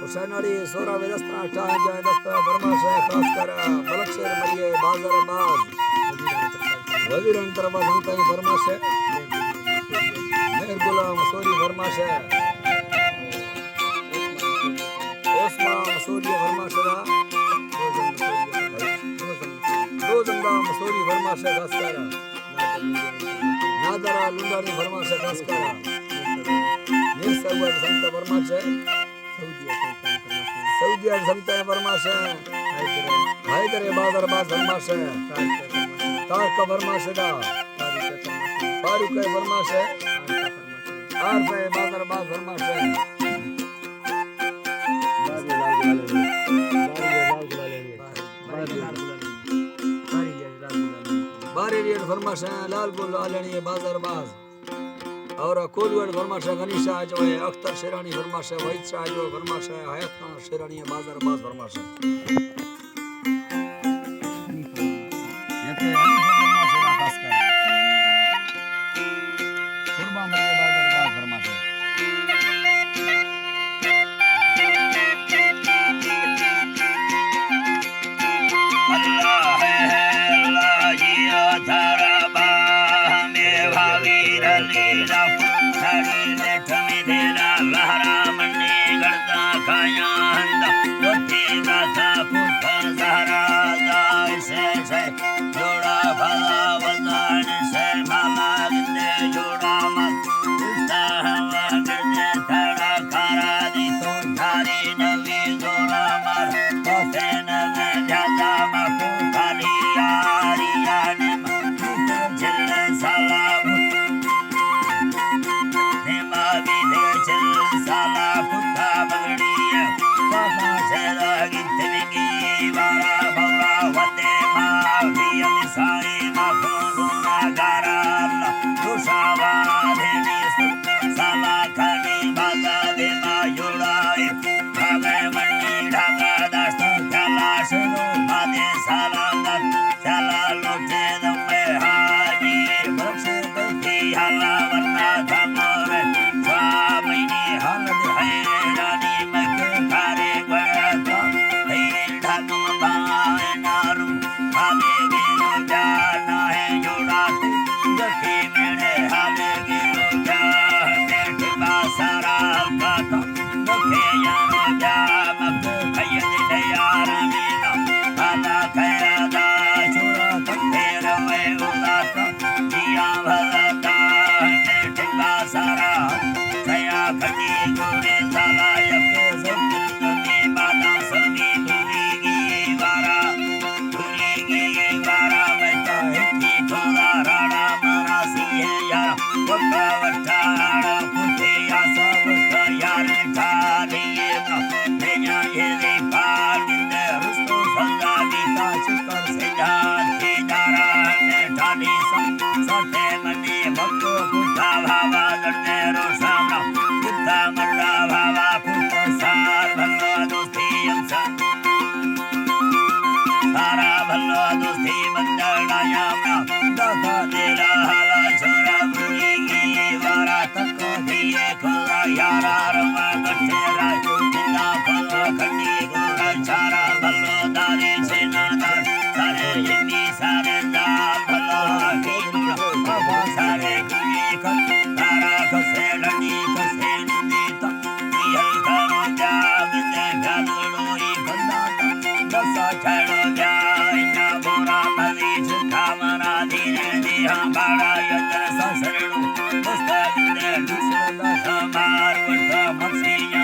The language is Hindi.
हुसैनड़ी सोरा विदस्ता अठा जाए दस्ता फरमाश है खास कर बलक्षर मरिए बाजार बाज वजीर अंतरबा संताई फरमाश है मेहर गुलाम सोरी फरमाश है ओस्मा मसूरी फरमाश है दो जंदा मसूरी फरमाश है खास कर नादरा लुंडानी फरमाश है खास कर ये सब संत फरमाश है सऊदी संताई फरमाश है हैदर बाजार बाज फरमाश है तारक फरमाश है फारूक फरमाश है आरफ बाजार बाज फरमाश है बारी फरमाश है लाल गुल आलनी बाजार बाज और कोलवन फरमाश है गनीशा जो है अख्तर शेरानी फरमाश है वहीद शाह जो फरमाश है हयात खान शेरानी बाजार बाज फरमाश है Bye.